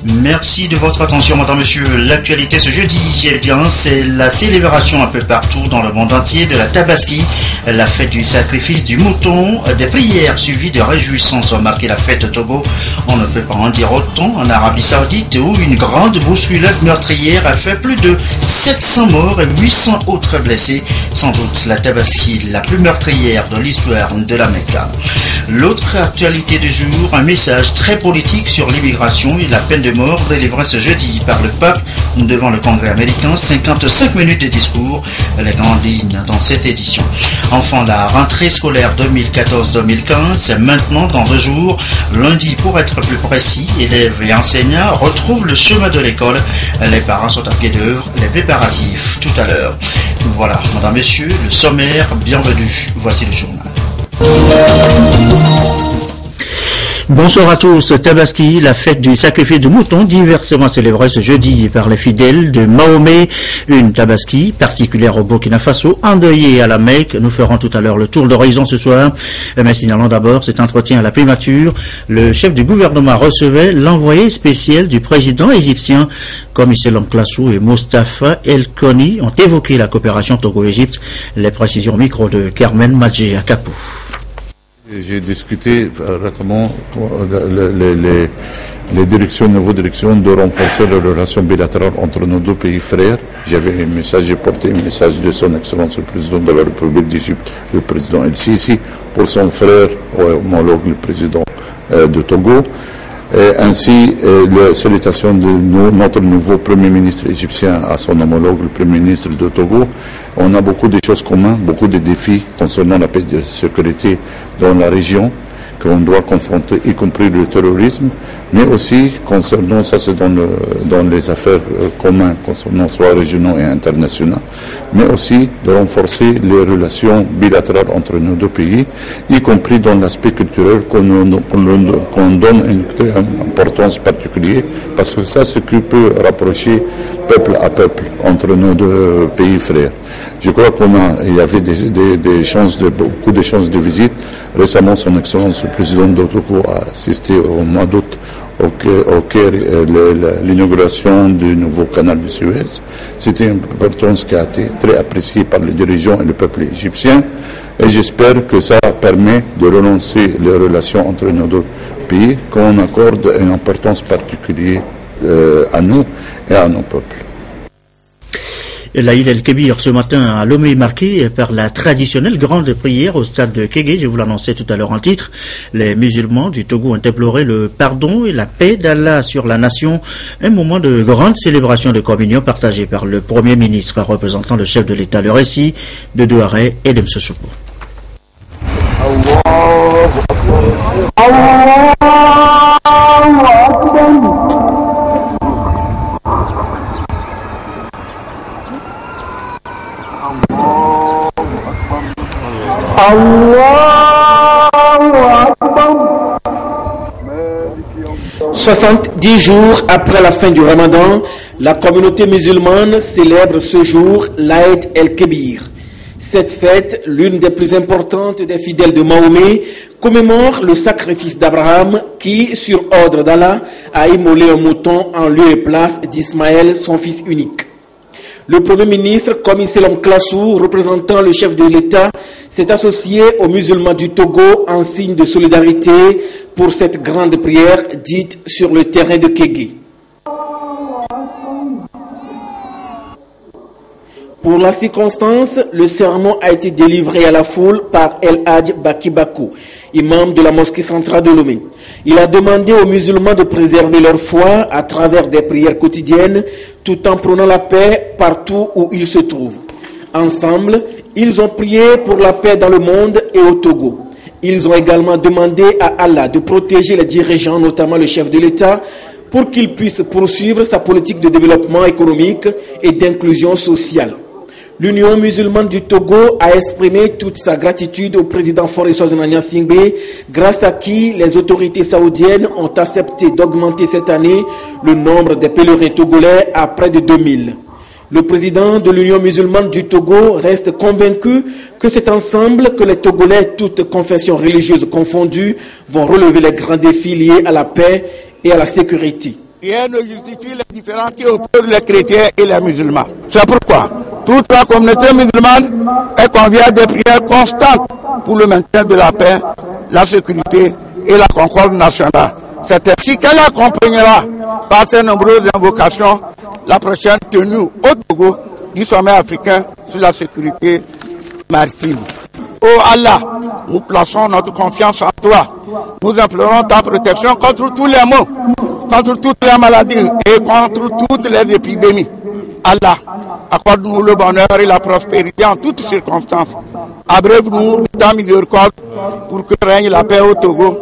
Merci de votre attention, madame, monsieur. L'actualité ce jeudi, eh bien, c'est la célébration un peu partout dans le monde entier de la Tabaski, la fête du sacrifice du mouton, des prières suivies de réjouissances ont marqué la fête au Togo. On ne peut pas en dire autant en Arabie Saoudite où une grande bousculade meurtrière a fait plus de 700 morts et 800 autres blessés. Sans doute la Tabaski la plus meurtrière de l'histoire de la Mecque. L'autre actualité du jour, un message très politique sur l'immigration et la peine de mort délivré ce jeudi par le pape devant le Congrès américain. 55 minutes de discours, les grandes lignes dans cette édition. Enfin, la rentrée scolaire 2014-2015, c'est maintenant dans 2 jours. Lundi, pour être plus précis, élèves et enseignants retrouvent le chemin de l'école. Les parents sont à pied d'œuvre, les préparatifs tout à l'heure. Voilà, madame, messieurs, le sommaire, bienvenue. Voici le journal. Bonsoir à tous. Tabaski, la fête du sacrifice du mouton, diversement célébrée ce jeudi par les fidèles de Mahomet. Une Tabaski particulière au Burkina Faso, endeuillée à la Mecque. Nous ferons tout à l'heure le tour d'horizon ce soir. Mais signalons d'abord cet entretien à la primature. Le chef du gouvernement recevait l'envoyé spécial du président égyptien. Comme Selam Klassou et Mostafa El Koni ont évoqué la coopération Togo-Égypte. Les précisions au micro de Carmen Madjé à Kapou. J'ai discuté récemment les directions, nouvelles directions, de renforcer les relations bilatérales entre nos deux pays frères. J'avais j'ai porté un message de son Excellence le Président de la République d'Égypte, le Président El Sisi, pour son frère homologue, le Président de Togo. Et ainsi, la salutation de notre nouveau Premier ministre égyptien à son homologue, le Premier ministre de Togo. On a beaucoup de choses communes, beaucoup de défis concernant la paix et la sécurité dans la région qu'on doit confronter, y compris le terrorisme, mais aussi concernant, ça c'est dans les affaires communes, concernant soit régionaux et internationaux, mais aussi de renforcer les relations bilatérales entre nos deux pays, y compris dans l'aspect culturel qu'on donne une très importance particulière, parce que ça c'est ce qui peut rapprocher peuple à peuple entre nos deux pays frères. Je crois il y avait beaucoup de chances de visite. Récemment, son Excellence, le Président de Togo, a assisté au mois d'août au Caire l'inauguration du nouveau canal de Suez. C'était une importance qui a été très appréciée par les dirigeants et le peuple égyptien. Et j'espère que ça permet de relancer les relations entre nos deux pays, qu'on accorde une importance particulière à nous et à nos peuples. L'Aïd El-Kébir ce matin à Lomé marqué par la traditionnelle grande prière au stade de Kégué. Je vous l'annonçais tout à l'heure en titre. Les musulmans du Togo ont imploré le pardon et la paix d'Allah sur la nation. Un moment de grande célébration de communion partagé par le Premier ministre représentant le chef de l'État. Le récit de Douaré et de Msoussoukou. Allahu Akbar. 70 jours après la fin du Ramadan, la communauté musulmane célèbre ce jour l'Aïd El-Kébir. Cette fête, l'une des plus importantes des fidèles de Mahomet, commémore le sacrifice d'Abraham qui, sur ordre d'Allah, a immolé un mouton en lieu et place d'Ismaël, son fils unique. Le Premier ministre, comme Selam Klassou, représentant le chef de l'État, s'est associé aux musulmans du Togo en signe de solidarité pour cette grande prière dite sur le terrain de Kégué. Pour la circonstance, le sermon a été délivré à la foule par El Hadj Bakibakou, imam de la mosquée centrale de Lomé. Il a demandé aux musulmans de préserver leur foi à travers des prières quotidiennes, tout en prônant la paix partout où ils se trouvent. Ensemble, ils ont prié pour la paix dans le monde et au Togo. Ils ont également demandé à Allah de protéger les dirigeants, notamment le chef de l'État, pour qu'il puisse poursuivre sa politique de développement économique et d'inclusion sociale. L'Union musulmane du Togo a exprimé toute sa gratitude au président Faure Sozonania Singbe, grâce à qui les autorités saoudiennes ont accepté d'augmenter cette année le nombre des pèlerins togolais à près de 2000. Le président de l'Union musulmane du Togo reste convaincu que c'est ensemble que les Togolais, toutes confessions religieuses confondues, vont relever les grands défis liés à la paix et à la sécurité. Rien ne justifie les différends qui opposent les chrétiens et les musulmans. C'est pourquoi toute la communauté musulmane est conviée à des prières constantes pour le maintien de la paix, la sécurité et la concorde nationale. C'est ainsi qu'elle accompagnera par ses nombreuses invocations la prochaine tenue au Togo du sommet africain sur la sécurité maritime. Oh Allah, nous plaçons notre confiance en toi. Nous implorons ta protection contre tous les maux, contre toutes les maladies et contre toutes les épidémies. Allah, accorde-nous le bonheur et la prospérité en toutes circonstances. Abreuve-nous de ta miséricorde pour que règne la paix au Togo.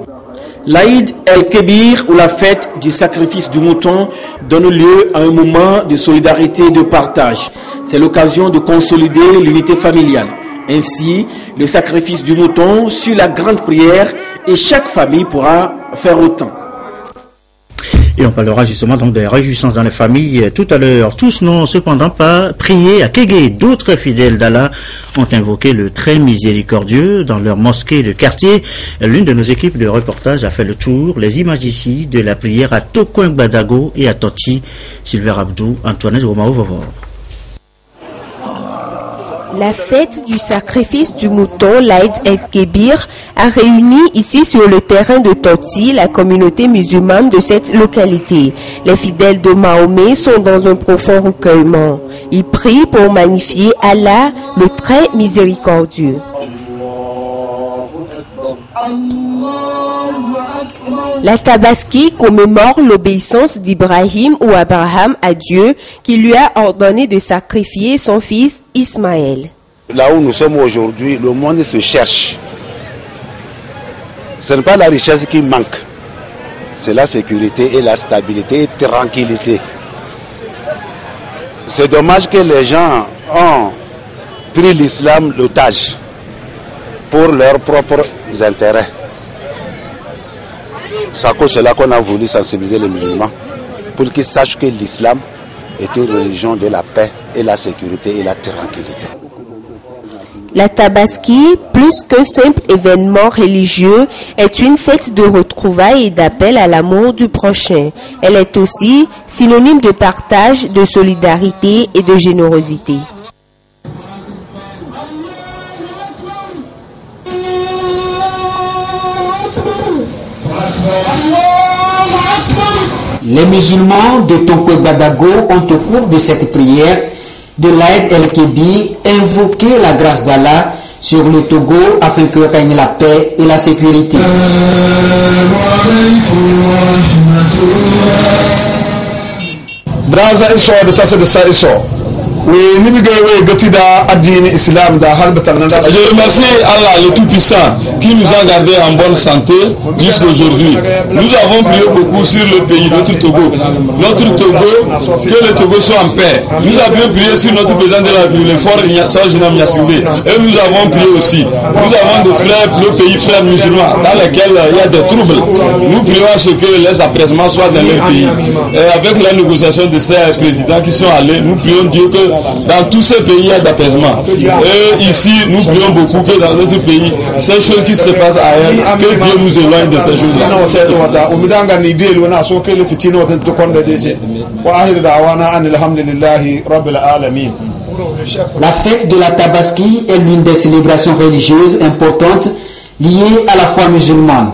L'Aïd el-Kébir, ou la fête du sacrifice du mouton, donne lieu à un moment de solidarité et de partage. C'est l'occasion de consolider l'unité familiale. Ainsi, le sacrifice du mouton suit la grande prière et chaque famille pourra faire autant. Et on parlera justement donc des réjouissances dans les familles tout à l'heure. Tous n'ont cependant pas prié à Kégué. D'autres fidèles d'Allah ont invoqué le très miséricordieux dans leur mosquée de quartier. L'une de nos équipes de reportage a fait le tour. Les images ici de la prière à Tokoing-Badago et à Toti. Sylvain Abdou, Antoinette Romao-Vovor. La fête du sacrifice du mouton, l'Aïd el-Kébir, a réuni ici sur le terrain de Toti la communauté musulmane de cette localité. Les fidèles de Mahomet sont dans un profond recueillement. Ils prient pour magnifier Allah, le très miséricordieux. La Tabaski commémore l'obéissance d'Ibrahim ou Abraham à Dieu qui lui a ordonné de sacrifier son fils Ismaël. Là où nous sommes aujourd'hui, le monde se cherche. Ce n'est pas la richesse qui manque, c'est la sécurité et la stabilité et la tranquillité. C'est dommage que les gens ont pris l'islam l'otage pour leurs propres intérêts. C'est à cause de cela qu'on a voulu sensibiliser les musulmans pour qu'ils sachent que l'islam est une religion de la paix et la sécurité et la tranquillité. La Tabaski, plus qu'un simple événement religieux, est une fête de retrouvailles et d'appel à l'amour du prochain. Elle est aussi synonyme de partage, de solidarité et de générosité. Les musulmans de Tokoing-Badago ont au cours de cette prière de l'Aïd el-Kébir invoqué la grâce d'Allah sur le Togo afin que règne la paix et la sécurité. Je remercie Allah le Tout-Puissant qui nous a gardés en bonne santé jusqu'à aujourd'hui. Nous avons prié beaucoup sur le pays, notre Togo. Notre Togo, que le Togo soit en paix. Nous avions prié sur notre président de la République, le fort Sajina Miassimbe. Et nous avons prié aussi. Nous avons des frères, le pays frères musulmans, dans lesquels il y a des troubles. Nous prions à ce que les apaisements soient dans leur pays. Et avec la négociation de ces présidents qui sont allés, nous prions Dieu que dans tous ces pays, il y a d'apaisement. Et ici, nous prions beaucoup que dans notre pays, ces choses qui se passent ailleurs, que Dieu nous éloigne de ces choses-là. La fête de la Tabaski est l'une des célébrations religieuses importantes liées à la foi musulmane.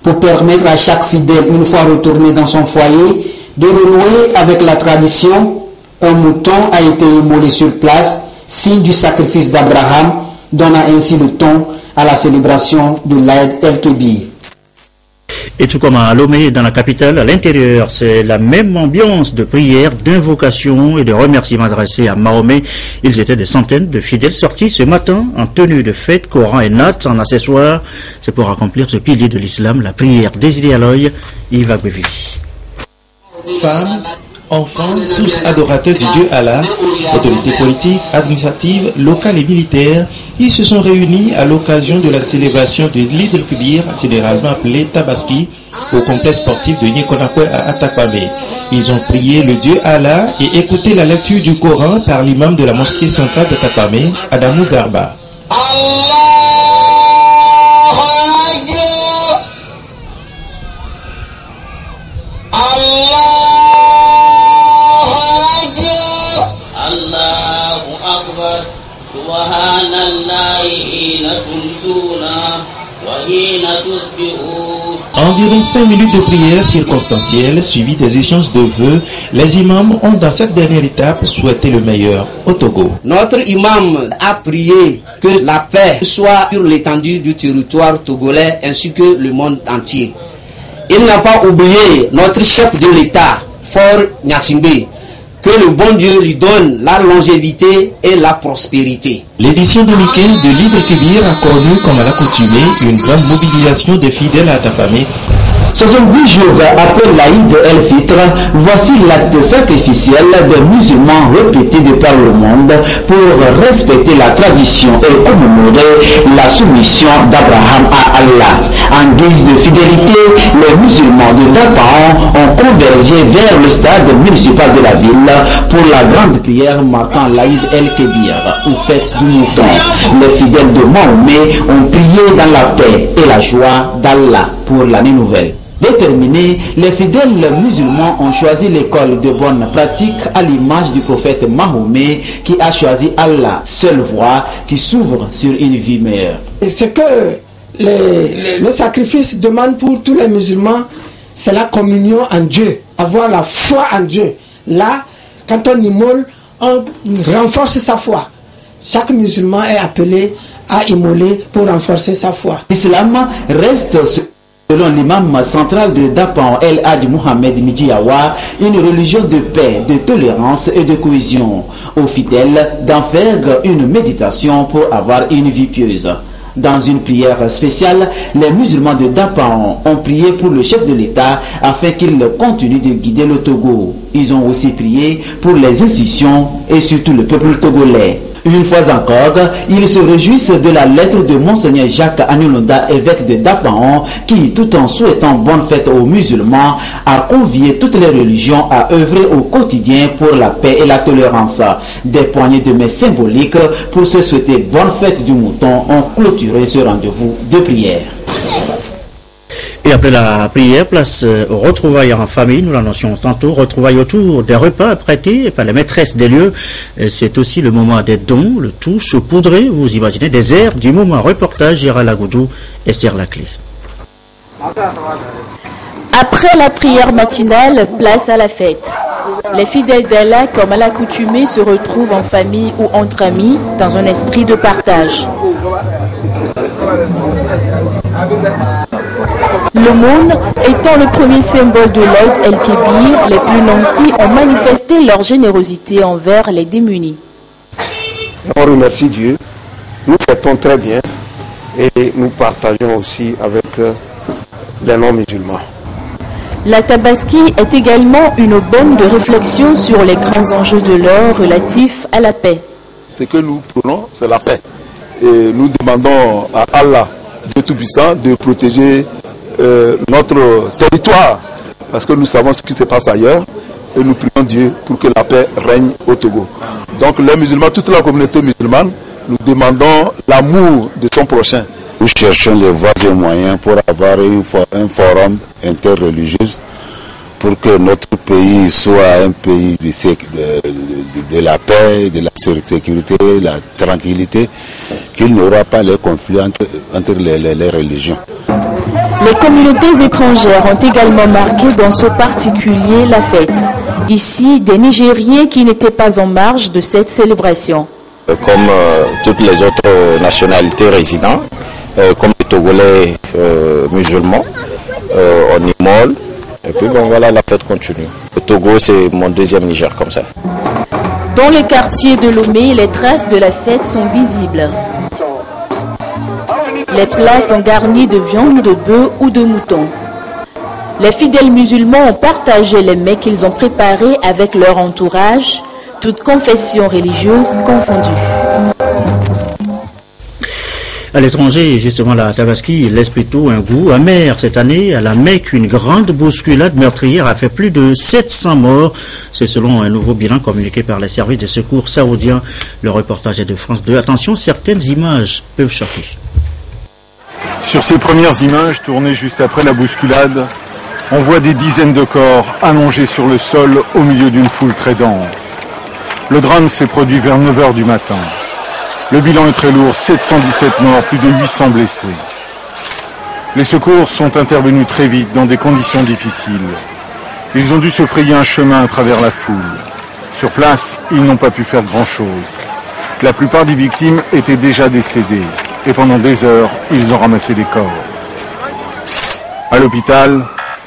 Pour permettre à chaque fidèle, une fois retourné dans son foyer, de renouer avec la tradition, un mouton a été immolé sur place, signe du sacrifice d'Abraham, donnant ainsi le ton à la célébration de l'Aïd el-Kébir. Et tout comme à Lomé, dans la capitale, à l'intérieur, c'est la même ambiance de prière, d'invocation et de remerciements adressés à Mahomet. Ils étaient des centaines de fidèles sortis ce matin en tenue de fête, Coran et natte en accessoires. C'est pour accomplir ce pilier de l'islam, la prière des à l'œil, Yves Agbevi. Femmes, enfants, tous adorateurs du Dieu Allah, autorités politiques, administratives, locales et militaires, ils se sont réunis à l'occasion de la célébration de l'Eid el-Kébir, généralement appelé Tabaski, au complexe sportif de Nyekonakwe à Atakwame. Ils ont prié le Dieu Allah et écouté la lecture du Coran par l'imam de la mosquée centrale de Atakwame, Adamou Garba. Allah Environ 5 minutes de prière circonstancielle suivies des échanges de vœux. Les imams ont dans cette dernière étape souhaité le meilleur au Togo. Notre imam a prié que la paix soit sur l'étendue du territoire togolais ainsi que le monde entier. Il n'a pas oublié notre chef de l'État, Faure Gnassingbé, que le bon Dieu lui donne la longévité et la prospérité. L'édition 2015 de Libre Kébir a connu, comme à l'accoutumée, une grande mobilisation des fidèles à Dapamé. 70 jours après l'Aïd el-Fitr, voici l'acte sacrificiel des musulmans répétés de par le monde pour respecter la tradition et commémorer la soumission d'Abraham à Allah. En guise de fidélité, les musulmans de Dapaon ont convergé vers le stade municipal de la ville pour la grande prière marquant l'Aïd el-Kébir, ou fête du mouton. Les fidèles de Mahomet ont prié dans la paix et la joie d'Allah pour l'année nouvelle. Déterminés, les fidèles musulmans ont choisi l'école de bonne pratique à l'image du prophète Mahomet qui a choisi Allah, seule voie qui s'ouvre sur une vie meilleure. Et ce que le sacrifice demande pour tous les musulmans, c'est la communion en Dieu, avoir la foi en Dieu. Là, quand on immole, on renforce sa foi. Chaque musulman est appelé à immoler pour renforcer sa foi. L'islam reste, selon l'imam central de Dapan El Hadj Mohamed Midjiawa, une religion de paix, de tolérance et de cohésion. Aux fidèles d'en faire une méditation pour avoir une vie pieuse. Dans une prière spéciale, les musulmans de Dapan ont prié pour le chef de l'État afin qu'il continue de guider le Togo. Ils ont aussi prié pour les institutions et surtout le peuple togolais. Une fois encore, ils se réjouissent de la lettre de Monseigneur Jacques Anulonda, évêque de Dapaon, qui, tout en souhaitant bonne fête aux musulmans, a convié toutes les religions à œuvrer au quotidien pour la paix et la tolérance. Des poignées de main symboliques pour se souhaiter bonne fête du mouton ont clôturé ce rendez-vous de prière. Et après la prière, place aux retrouvailles en famille, nous l'annoncions tantôt, retrouvailles autour des repas prêtés par les maîtresses des lieux. C'est aussi le moment des dons, le tout saupoudré, vous imaginez, des airs du moment. Reportage, Gérald Agoudou, Esther Laclé. Après la prière matinale, place à la fête. Les fidèles d'Allah, comme à l'accoutumée, se retrouvent en famille ou entre amis dans un esprit de partage. L'aumône étant le premier symbole de l'Aïd el-Kébir, les plus nantis ont manifesté leur générosité envers les démunis. On remercie Dieu, nous fêtons très bien et nous partageons aussi avec les non-musulmans. La Tabaski est également une bonne de réflexion sur les grands enjeux de l'heure relatifs à la paix. Ce que nous prenons, c'est la paix. Et nous demandons à Allah, Dieu Tout-Puissant, de protéger notre territoire, parce que nous savons ce qui se passe ailleurs et nous prions Dieu pour que la paix règne au Togo. Donc les musulmans, toute la communauté musulmane, nous demandons l'amour de son prochain. Nous cherchons les voies et moyens pour avoir un forum interreligieux pour que notre pays soit un pays de la paix, de la sécurité, de la tranquillité, qu'il n'y aura pas les conflits entre les religions. Les communautés étrangères ont également marqué dans ce particulier la fête. Ici, des Nigériens qui n'étaient pas en marge de cette célébration. Comme toutes les autres nationalités résidentes, comme les Togolais musulmans, on immole. Et puis bon, voilà, la fête continue. Le Togo, c'est mon deuxième Niger comme ça. Dans les quartiers de Lomé, les traces de la fête sont visibles. Les plats sont garnis de viande de bœuf ou de mouton. Les fidèles musulmans ont partagé les mets qu'ils ont préparés avec leur entourage, toutes confessions religieuses confondues. À l'étranger, justement, la Tabaski laisse plutôt un goût amer. Cette année, à la Mecque, une grande bousculade meurtrière a fait plus de 700 morts. C'est selon un nouveau bilan communiqué par les services de secours saoudiens. Le reportage est de France 2. Attention, certaines images peuvent choquer. Sur ces premières images, tournées juste après la bousculade, on voit des dizaines de corps allongés sur le sol au milieu d'une foule très dense. Le drame s'est produit vers 9 h du matin. Le bilan est très lourd, 717 morts, plus de 800 blessés. Les secours sont intervenus très vite dans des conditions difficiles. Ils ont dû se frayer un chemin à travers la foule. Sur place, ils n'ont pas pu faire grand-chose. La plupart des victimes étaient déjà décédées et pendant des heures, ils ont ramassé les corps. À l'hôpital,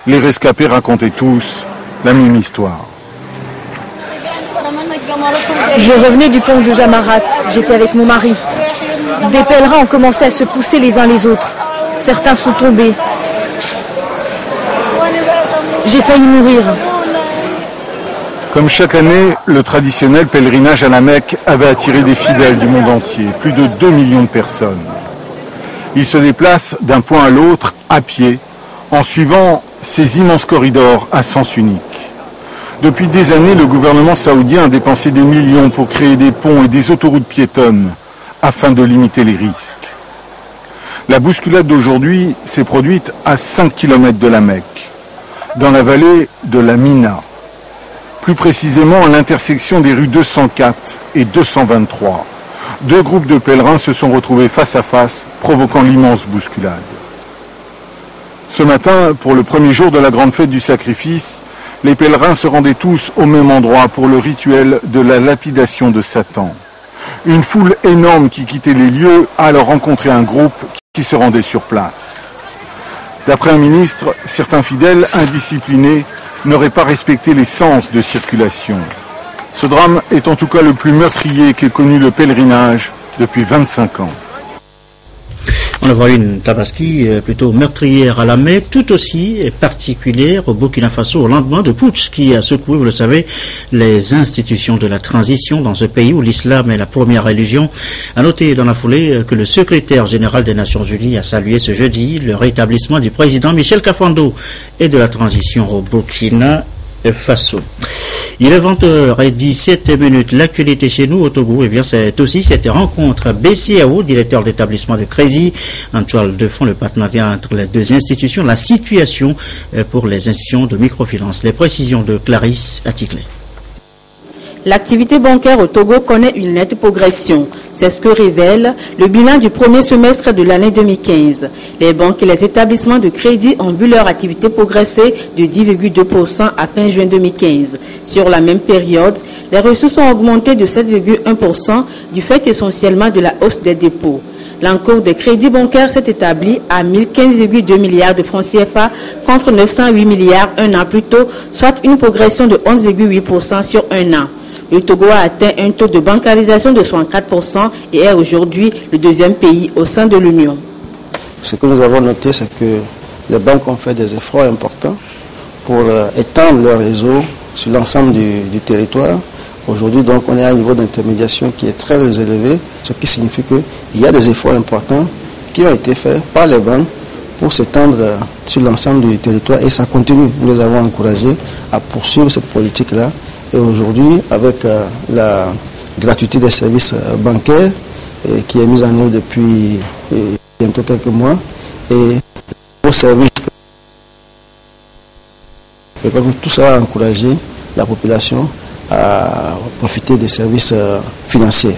les rescapés racontaient tous la même histoire. Je revenais du pont de Jamarat, j'étais avec mon mari. Des pèlerins ont commencé à se pousser les uns les autres. Certains sont tombés. J'ai failli mourir. Comme chaque année, le traditionnel pèlerinage à la Mecque avait attiré des fidèles du monde entier, plus de 2 millions de personnes. Ils se déplacent d'un point à l'autre à pied, en suivant ces immenses corridors à sens unique. Depuis des années, le gouvernement saoudien a dépensé des millions pour créer des ponts et des autoroutes piétonnes afin de limiter les risques. La bousculade d'aujourd'hui s'est produite à 5 km de la Mecque, dans la vallée de la Mina, plus précisément à l'intersection des rues 204 et 223. Deux groupes de pèlerins se sont retrouvés face à face, provoquant l'immense bousculade. Ce matin, pour le premier jour de la grande fête du sacrifice, les pèlerins se rendaient tous au même endroit pour le rituel de la lapidation de Satan. Une foule énorme qui quittait les lieux a alors rencontré un groupe qui se rendait sur place. D'après un ministre, certains fidèles indisciplinés n'auraient pas respecté les sens de circulation. Ce drame est en tout cas le plus meurtrier qu'ait connu le pèlerinage depuis 25 ans. On a vu une tabaski plutôt meurtrière à la Mecque, tout aussi particulière au Burkina Faso au lendemain de putsch qui a secoué, vous le savez, les institutions de la transition dans ce pays où l'islam est la première religion. A noter dans la foulée que le secrétaire général des Nations Unies a salué ce jeudi le rétablissement du président Michel Kafando et de la transition au Burkina Faso. Il est 20h17. L'actualité chez nous au Togo, eh bien, c'est aussi cette rencontre BCAO, directeur d'établissement de crédit, en toile de fond, le partenariat entre les deux institutions, la situation pour les institutions de microfinance. Les précisions de Clarisse Atticlé. L'activité bancaire au Togo connaît une nette progression. C'est ce que révèle le bilan du premier semestre de l'année 2015. Les banques et les établissements de crédit ont vu leur activité progresser de 10,2% à fin juin 2015. Sur la même période, les ressources ont augmenté de 7,1% du fait essentiellement de la hausse des dépôts. L'encours des crédits bancaires s'est établi à 1015,2 milliards de francs CFA contre 908 milliards un an plus tôt, soit une progression de 11,8% sur un an. Le Togo a atteint un taux de bancarisation de 64% et est aujourd'hui le deuxième pays au sein de l'Union. Ce que nous avons noté, c'est que les banques ont fait des efforts importants pour étendre leur réseau sur l'ensemble du territoire. Aujourd'hui, donc, on est à un niveau d'intermédiation qui est très élevé, ce qui signifie qu'il y a des efforts importants qui ont été faits par les banques pour s'étendre sur l'ensemble du territoire et ça continue. Nous les avons encouragés à poursuivre cette politique-là. Et aujourd'hui, avec la gratuité des services bancaires qui est mise en œuvre depuis bientôt quelques mois, et vos services, tout ça a encouragé la population à profiter des services financiers.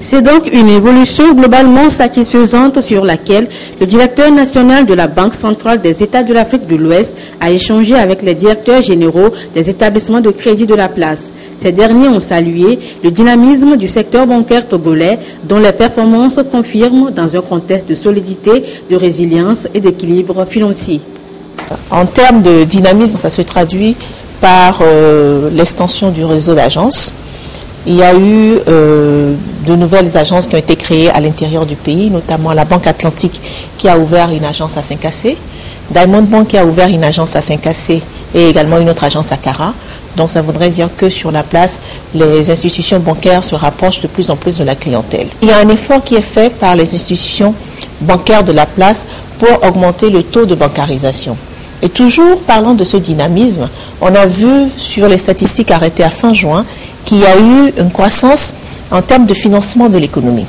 C'est donc une évolution globalement satisfaisante sur laquelle le directeur national de la Banque centrale des États de l'Afrique de l'Ouest a échangé avec les directeurs généraux des établissements de crédit de la place. Ces derniers ont salué le dynamisme du secteur bancaire togolais dont les performances confirment dans un contexte de solidité, de résilience et d'équilibre financier. En termes de dynamisme, ça se traduit par l'extension du réseau d'agences. Il y a eu de nouvelles agences qui ont été créées à l'intérieur du pays, notamment la Banque Atlantique qui a ouvert une agence à Saint-Cassé, Diamond Bank qui a ouvert une agence à Saint-Cassé et également une autre agence à Kara. Donc ça voudrait dire que sur la place, les institutions bancaires se rapprochent de plus en plus de la clientèle. Il y a un effort qui est fait par les institutions bancaires de la place pour augmenter le taux de bancarisation. Et toujours parlant de ce dynamisme, on a vu sur les statistiques arrêtées à fin juin qu'il y a eu une croissance en termes de financement de l'économie.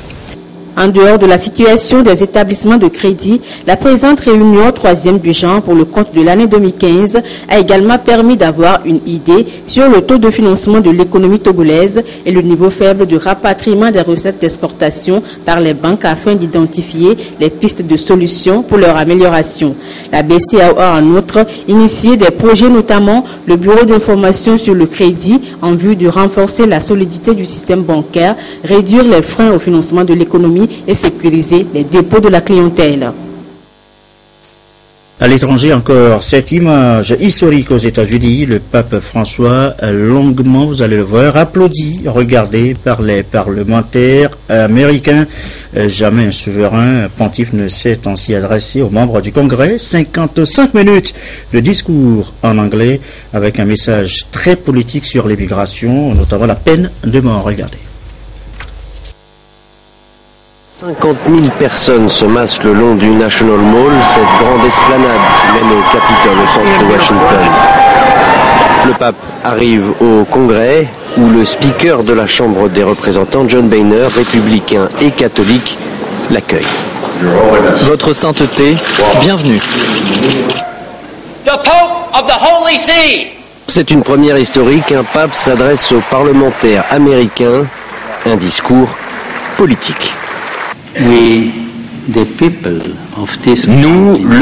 En dehors de la situation des établissements de crédit, la présente réunion 3e du genre pour le compte de l'année 2015 a également permis d'avoir une idée sur le taux de financement de l'économie togolaise et le niveau faible de rapatriement des recettes d'exportation par les banques afin d'identifier les pistes de solutions pour leur amélioration. La BCEAO a en outre initié des projets, notamment le bureau d'information sur le crédit, en vue de renforcer la solidité du système bancaire, réduire les freins au financement de l'économie et sécuriser les dépôts de la clientèle. À l'étranger encore, cette image historique aux États-Unis, le pape François, longuement, vous allez le voir, applaudi, regardé par les parlementaires américains. Jamais un souverain pontife ne s'est ainsi adressé aux membres du Congrès. 55 minutes de discours en anglais avec un message très politique sur l'immigration, notamment la peine de mort. Regardez. 50 000 personnes se massent le long du National Mall, cette grande esplanade qui mène au Capitole, au centre de Washington. Le pape arrive au Congrès où le speaker de la Chambre des représentants, John Boehner, républicain et catholique, l'accueille. Votre sainteté, bienvenue. C'est une première historique, un pape s'adresse aux parlementaires américains, un discours politique. Nous, le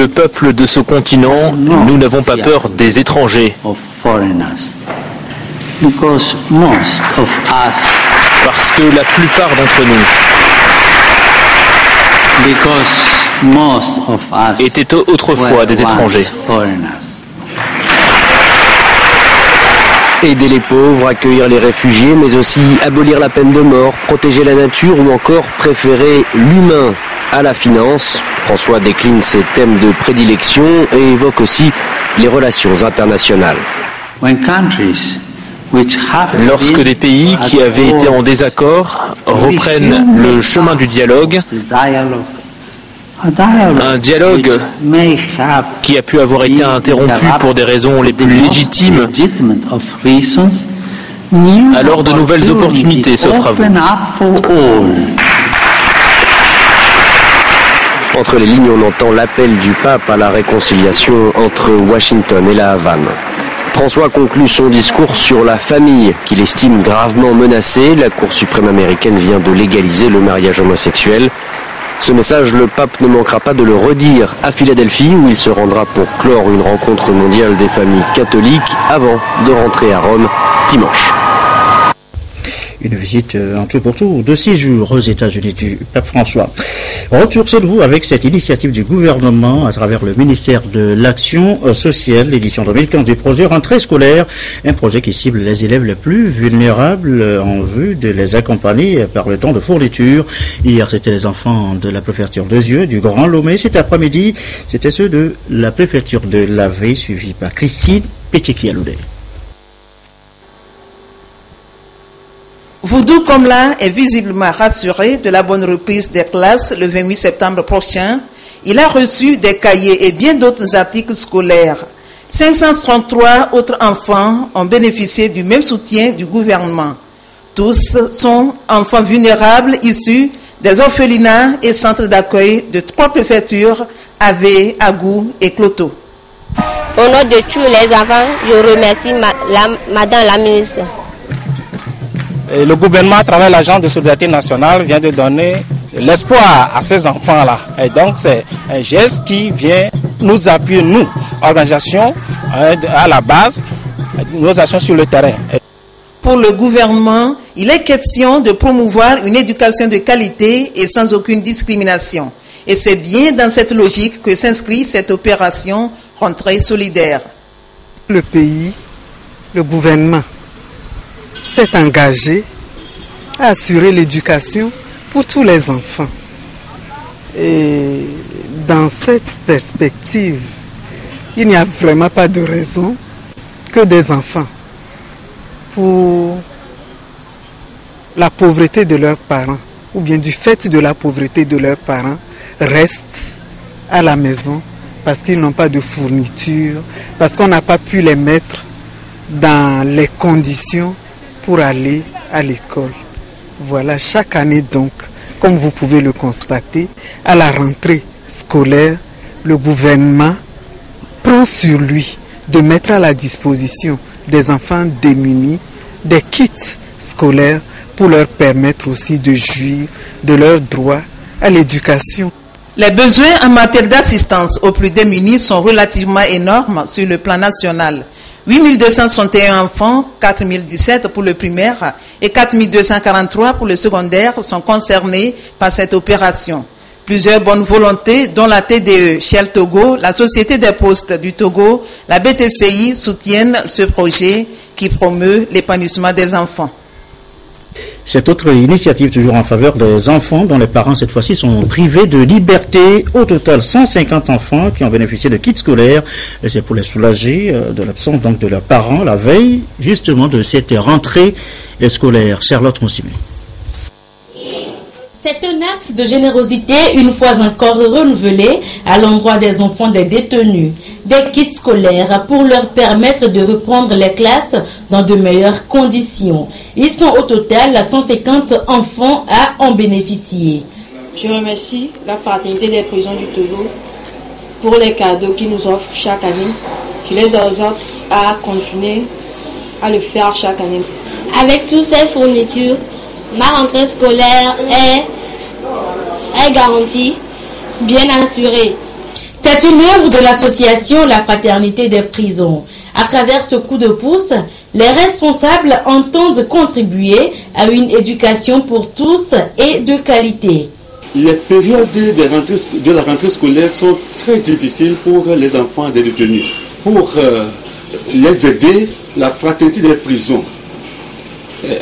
peuple de ce continent, nous n'avons pas peur des étrangers. Parce que la plupart d'entre nous étaient autrefois des étrangers. Aider les pauvres, accueillir les réfugiés, mais aussi abolir la peine de mort, protéger la nature ou encore préférer l'humain à la finance. François décline ses thèmes de prédilection et évoque aussi les relations internationales. Lorsque des pays qui avaient été en désaccord reprennent le chemin du dialogue, un dialogue qui a pu avoir été interrompu pour des raisons les plus légitimes, alors de nouvelles opportunités s'offrent à vous. Entre les lignes, on entend l'appel du pape à la réconciliation entre Washington et la Havane. François conclut son discours sur la famille, qu'il estime gravement menacée. La Cour suprême américaine vient de légaliser le mariage homosexuel. Ce message, le pape ne manquera pas de le redire à Philadelphie, où il se rendra pour clore une rencontre mondiale des familles catholiques avant de rentrer à Rome dimanche. Une visite en tout pour tout de 6 jours aux États-Unis du pape François. Retour sur vous avec cette initiative du gouvernement à travers le ministère de l'Action sociale, l'édition 2015 du projet Rentrée scolaire, un projet qui cible les élèves les plus vulnérables en vue de les accompagner par le temps de fourniture. Hier, c'était les enfants de la préfecture de Zieux, du Grand Lomé. Cet après-midi, c'était ceux de la préfecture de Lavé, suivis par Christine Pétikialoudé. Voudou Komla est visiblement rassuré de la bonne reprise des classes le 28 septembre prochain. Il a reçu des cahiers et bien d'autres articles scolaires. 533 autres enfants ont bénéficié du même soutien du gouvernement. Tous sont enfants vulnérables issus des orphelinats et centres d'accueil de 3 préfectures, Avé, Agou et Cloto. Au nom de tous les enfants, je remercie Madame la ministre. Et le gouvernement, à travers l'Agence de solidarité nationale, vient de donner l'espoir à ces enfants-là. Et donc, c'est un geste qui vient nous appuyer, nous, organisations, à la base, nos actions sur le terrain. Pour le gouvernement, il est question de promouvoir une éducation de qualité et sans aucune discrimination. Et c'est bien dans cette logique que s'inscrit cette opération Rentrée solidaire. Le pays, le gouvernement, s'est engagé à assurer l'éducation pour tous les enfants. Et dans cette perspective, il n'y a vraiment pas de raison que des enfants, pour la pauvreté de leurs parents, ou bien du fait de la pauvreté de leurs parents, restent à la maison parce qu'ils n'ont pas de fourniture, parce qu'on n'a pas pu les mettre dans les conditions pour aller à l'école. Voilà, chaque année donc, comme vous pouvez le constater, à la rentrée scolaire, le gouvernement prend sur lui de mettre à la disposition des enfants démunis des kits scolaires pour leur permettre aussi de jouir de leur droit à l'éducation. Les besoins en matière d'assistance aux plus démunis sont relativement énormes sur le plan national. 8261 enfants, 4017 pour le primaire et 4243 pour le secondaire sont concernés par cette opération. Plusieurs bonnes volontés, dont la TDE Shell Togo, la Société des Postes du Togo, la BTCI, soutiennent ce projet qui promeut l'épanouissement des enfants. Cette autre initiative, toujours en faveur des enfants dont les parents, cette fois-ci, sont privés de liberté. Au total, 150 enfants qui ont bénéficié de kits scolaires. Et c'est pour les soulager de l'absence donc de leurs parents la veille, justement, de cette rentrée scolaire. Charlotte Moussimi. C'est un acte de générosité une fois encore renouvelé à l'endroit des enfants des détenus. Des kits scolaires pour leur permettre de reprendre les classes dans de meilleures conditions. Ils sont au total 150 enfants à en bénéficier. Je remercie la fraternité des prisons du Togo pour les cadeaux qu'ils nous offrent chaque année. Je les exhorte à continuer à le faire chaque année. Avec toutes ces fournitures, ma rentrée scolaire est garantie, bien assurée. C'est une œuvre de l'association La Fraternité des Prisons. À travers ce coup de pouce, les responsables entendent contribuer à une éducation pour tous et de qualité. Les périodes de la rentrée scolaire sont très difficiles pour les enfants des détenus. Pour les aider, la Fraternité des Prisons,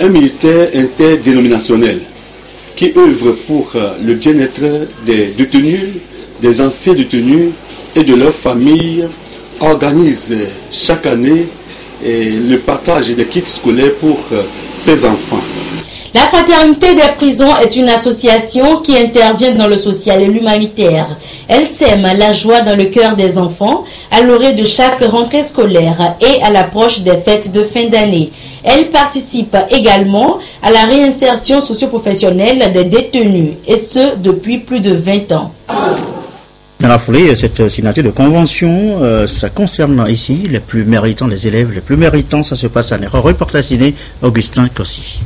un ministère interdénominationnel qui œuvre pour le bien-être des détenus, des anciens détenus et de leurs familles, organise chaque année le partage des kits scolaires pour ces enfants. La Fraternité des Prisons est une association qui intervient dans le social et l'humanitaire. Elle sème la joie dans le cœur des enfants à l'orée de chaque rentrée scolaire et à l'approche des fêtes de fin d'année. Elle participe également à la réinsertion socio-professionnelle des détenus, et ce depuis plus de 20 ans. Dans la foulée, cette signature de convention, ça concerne ici les plus méritants, les élèves les plus méritants. Ça se passe à Nera. Reportage signé Augustin Kossi.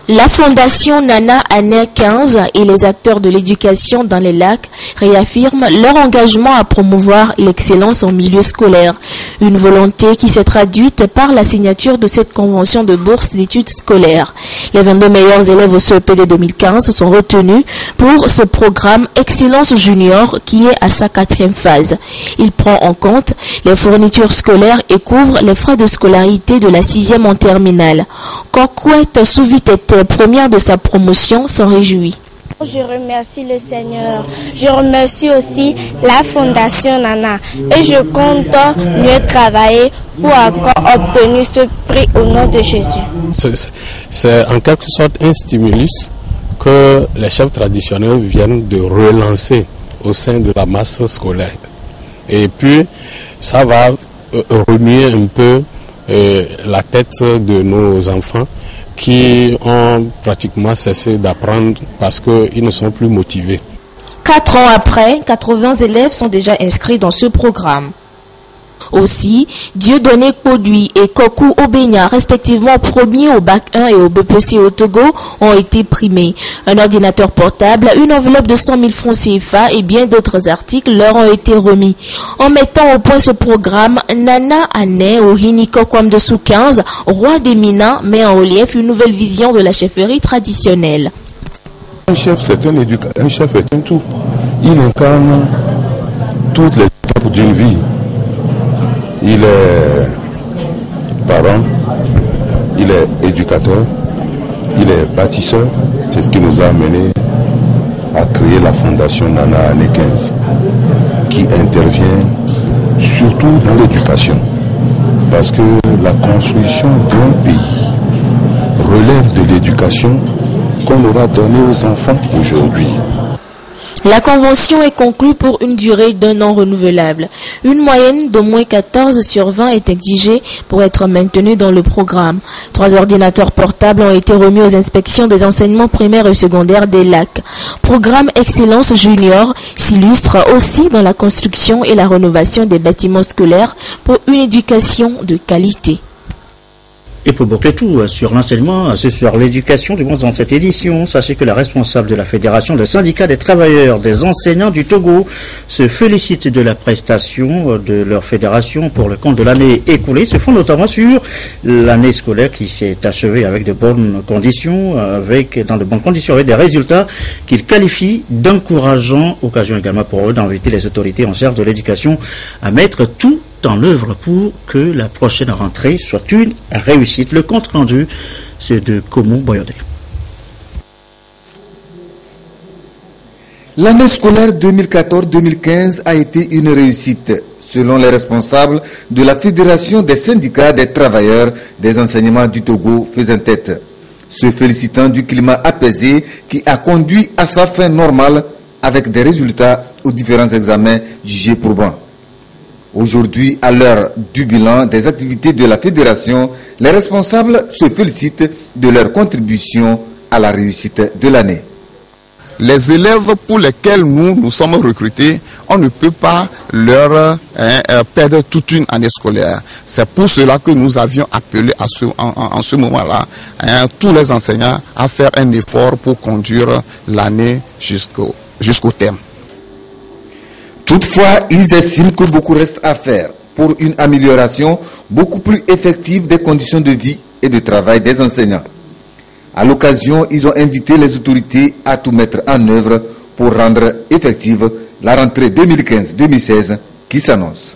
La Fondation Nana Année 15 et les acteurs de l'éducation dans les lacs réaffirment leur engagement à promouvoir l'excellence en milieu scolaire. Une volonté qui s'est traduite par la signature de cette convention de bourse d'études scolaires. Les 22 meilleurs élèves au CEPD 2015 sont retenus pour ce programme Excellence Junior qui est à sa 4e phase. Il prend en compte les fournitures scolaires et couvre les frais de scolarité de la 6e en terminale. Kokouet Souvitete, première de sa promotion, s'en réjouit. Je remercie le Seigneur. Je remercie aussi la Fondation Nana et je compte mieux travailler pour encore obtenir ce prix au nom de Jésus. C'est en quelque sorte un stimulus que les chefs traditionnels viennent de relancer au sein de la masse scolaire. Et puis, ça va remuer un peu la tête de nos enfants qui ont pratiquement cessé d'apprendre parce qu'ils ne sont plus motivés. 4 ans après, 80 élèves sont déjà inscrits dans ce programme. Aussi, Dieudonné Kodui et Kokou Obenya, respectivement premiers au bac 1 et au BPC au Togo, ont été primés. Un ordinateur portable, une enveloppe de 100 000 francs CFA et bien d'autres articles leur ont été remis. En mettant au point ce programme, Nana Année au Hinikokwam de Sou 15, roi des Minas, met en relief une nouvelle vision de la chefferie traditionnelle. Un chef, c'est un éducateur. Un chef est un tout. Il incarne toutes les étapes d'une vie. Il est parent, il est éducateur, il est bâtisseur. C'est ce qui nous a amené à créer la Fondation Nana Année 15, qui intervient surtout dans l'éducation. Parce que la construction d'un pays relève de l'éducation qu'on aura donnée aux enfants aujourd'hui. La convention est conclue pour une durée d'1 an renouvelable. Une moyenne d'au moins 14 sur 20 est exigée pour être maintenue dans le programme. 3 ordinateurs portables ont été remis aux inspections des enseignements primaires et secondaires des lacs. Programme Excellence Junior s'illustre aussi dans la construction et la rénovation des bâtiments scolaires pour une éducation de qualité. Et pour boucler tout sur l'enseignement, ce soir l'éducation du moins dans cette édition, sachez que la responsable de la Fédération des syndicats des travailleurs des enseignants du Togo se félicite de la prestation de leur fédération pour le compte de l'année écoulée, se font notamment sur l'année scolaire qui s'est achevée avec de bonnes conditions, dans de bonnes conditions, avec des résultats qu'ils qualifient d'encourageants, occasion également pour eux d'inviter les autorités en charge de l'éducation à mettre tout en œuvre pour que la prochaine rentrée soit une réussite. Le compte rendu, c'est de Komo Boyodé. L'année scolaire 2014-2015 a été une réussite, selon les responsables de la Fédération des syndicats des travailleurs des enseignements du Togo faisant tête, se félicitant du climat apaisé qui a conduit à sa fin normale avec des résultats aux différents examens jugés probants. Aujourd'hui, à l'heure du bilan des activités de la Fédération, les responsables se félicitent de leur contribution à la réussite de l'année. Les élèves pour lesquels nous sommes recrutés, on ne peut pas leur perdre toute une année scolaire. C'est pour cela que nous avions appelé en ce moment-là tous les enseignants à faire un effort pour conduire l'année jusqu'au terme. Toutefois, ils estiment que beaucoup reste à faire pour une amélioration beaucoup plus effective des conditions de vie et de travail des enseignants. À l'occasion, ils ont invité les autorités à tout mettre en œuvre pour rendre effective la rentrée 2015-2016 qui s'annonce.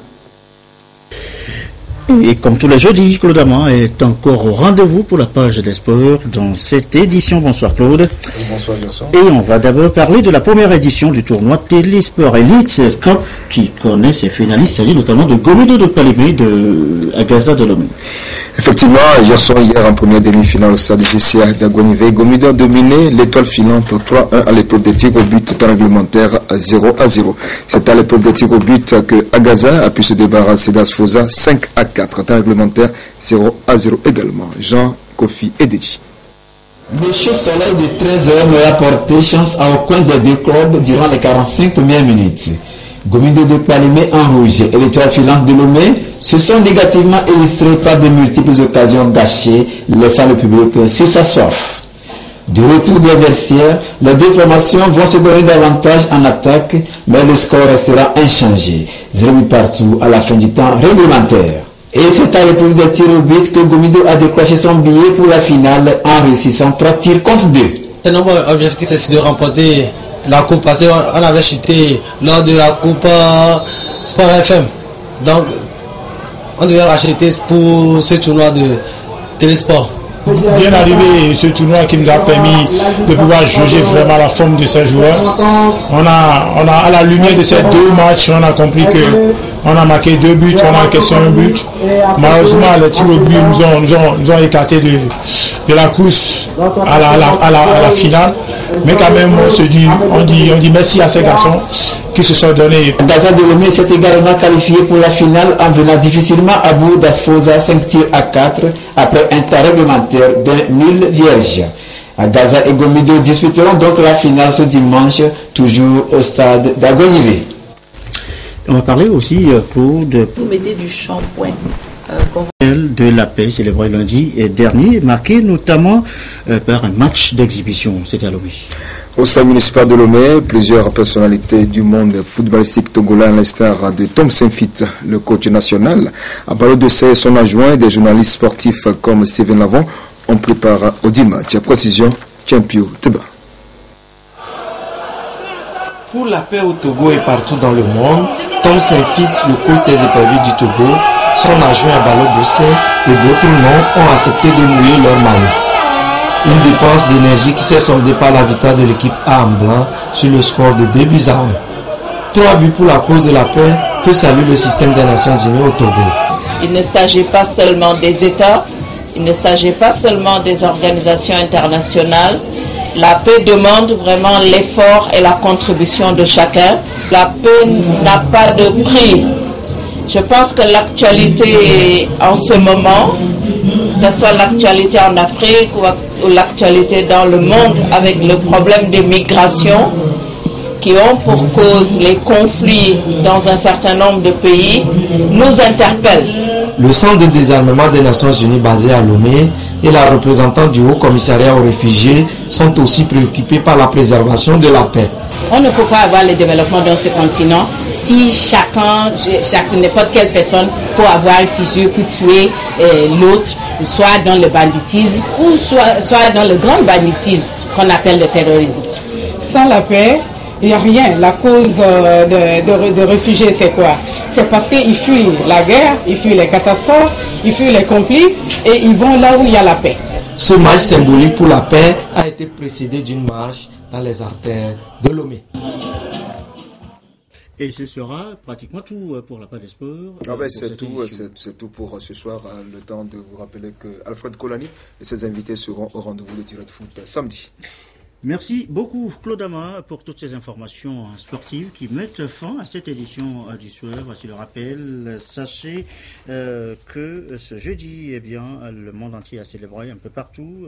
Et comme tous les jeudis, Claude Amand est encore au rendez-vous pour la page des sports dans cette édition. Bonsoir Claude. Bonsoir Gerson. Et on va d'abord parler de la première édition du tournoi Télésport Elite Cup qui connaît ses finalistes, c'est-à-dire notamment de Gomido de Palimé de Agaza de Lomé. Effectivement, Gerson, hier en première demi-finale au stade GCA d'Agonivé, Gomido a dominé l'étoile filante 3-1 à l'épreuve des tirs au but temps réglementaire 0-0. C'est à l'épreuve des tirs au but que Agaza a pu se débarrasser d'Asfosa 5-4. Temps réglementaire 0-0 également. Jean, Kofi et Deji. Le chaud soleil de 13h n'aura porté chance à aucun des deux clubs durant les 45 premières minutes. Gomido de Palimé en rouge et l'étoile filante de Lomé se sont négativement illustrés par de multiples occasions gâchées, laissant le public sur sa soif. De retour des vestiaires, les deux formations vont se donner davantage en attaque, mais le score restera inchangé. 0 partout à la fin du temps réglementaire. Et c'est à l'épreuve des tirs au but que Gomido a décroché son billet pour la finale en réussissant 3 tirs contre 2. Notre objectif c'est de remporter la coupe parce qu'on avait chuté lors de la coupe Sport FM. Donc on devait racheter pour ce tournoi de Télésport. Bien arrivé ce tournoi qui nous a permis de pouvoir jauger vraiment la forme de ces joueurs. On a à la lumière de ces 2 matchs, on a compris que on a marqué 2 buts, on a encaissé 1 but. Malheureusement, les tirs au but nous ont écarté de la course à la finale. Mais quand même, on dit merci à ces garçons qui se sont donnés. Agaza de Lomé s'est également qualifié pour la finale en venant difficilement à bout d'Asfosa 5 tirs à 4 après un temps réglementaire d'un nul vierge. Agaza et Gomido disputeront donc la finale ce dimanche, toujours au stade d'Agonivé. On va parler aussi Vous mettez du shampoing. De la paix célébré lundi dernier, marqué notamment par un match d'exhibition. C'était à Lomé. Au stade municipal de Lomé, plusieurs personnalités du monde footballistique togolais, à l'instar de Tom Saint-Fit, le coach national, à Balo de Serre, son adjoint, et des journalistes sportifs comme Steven Lavon, ont préparé au 10 matchs. À précision, Champion Teba. Pour la paix au Togo et partout dans le monde, Tom Saint-Fit, le coach des éperviers du Togo, son adjoint à Balo de Serre et d'autres noms ont accepté de mouiller leur maillot. Une dépense d'énergie qui s'est soldée par la victoire de l'équipe A en blanc sur le score de 2 buts à 1. 3 buts pour la cause de la paix que salue le système des Nations Unies au Togo. Il ne s'agit pas seulement des États, il ne s'agit pas seulement des organisations internationales, La paix demande vraiment l'effort et la contribution de chacun. La paix n'a pas de prix. Je pense que l'actualité en ce moment, que ce soit l'actualité en Afrique ou l'actualité dans le monde avec le problème des migrations qui ont pour cause les conflits dans un certain nombre de pays, nous interpelle. Le centre de désarmement des Nations Unies basé à Lomé et la représentante du Haut Commissariat aux réfugiés sont aussi préoccupés par la préservation de la paix. On ne peut pas avoir le développement dans ce continent si n'importe quelle personne peut avoir un fusil pour tuer l'autre, soit dans le banditisme ou soit dans le grand banditisme qu'on appelle le terrorisme. Sans la paix, il n'y a rien. La cause de réfugiés, c'est quoi? C'est parce qu'ils fuient la guerre, ils fuient les catastrophes, ils fuient les conflits et ils vont là où il y a la paix. Ce marche symbolique pour la paix a été précédé d'une marche dans les artères de Lomé. Et ce sera pratiquement tout pour la page des sports. C'est tout pour ce soir. Le temps de vous rappeler que Alfred Kolani et ses invités seront au rendez-vous de Direct Foot samedi. Merci beaucoup Claude Ama pour toutes ces informations sportives qui mettent fin à cette édition du soir. Voici le rappel. Sachez que ce jeudi, le monde entier a célébré un peu partout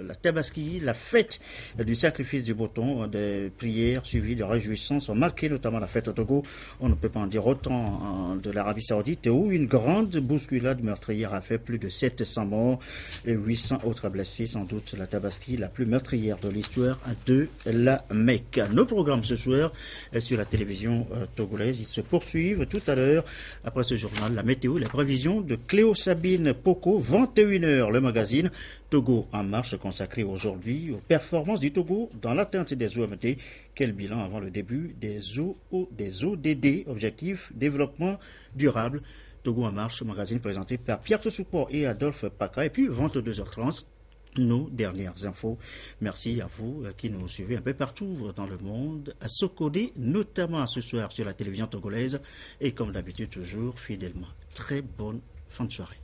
la Tabaski, la fête du sacrifice du bouton, des prières suivies de réjouissances ont marqué notamment la fête au Togo. On ne peut pas en dire autant de l'Arabie Saoudite où une grande bousculade meurtrière a fait plus de 700 morts et 800 autres blessés. Sans doute la Tabaski la plus meurtrière de l'histoire de la Mecque. Nos programmes ce soir sur la télévision togolaise, ils se poursuivent tout à l'heure après ce journal, la météo, les prévisions de Cléo Sabine Poko, 21h, le magazine Togo en marche consacré aujourd'hui aux performances du Togo dans l'atteinte des OMD. Quel bilan avant le début des ODD, Objectifs Développement Durable. Togo en marche, magazine présenté par Pierre Sousoupo et Adolphe Paca. Et puis 22h30. Nos dernières infos. Merci à vous qui nous suivez un peu partout dans le monde, à Sokode, notamment ce soir sur la télévision togolaise, et comme d'habitude toujours fidèlement. Très bonne fin de soirée.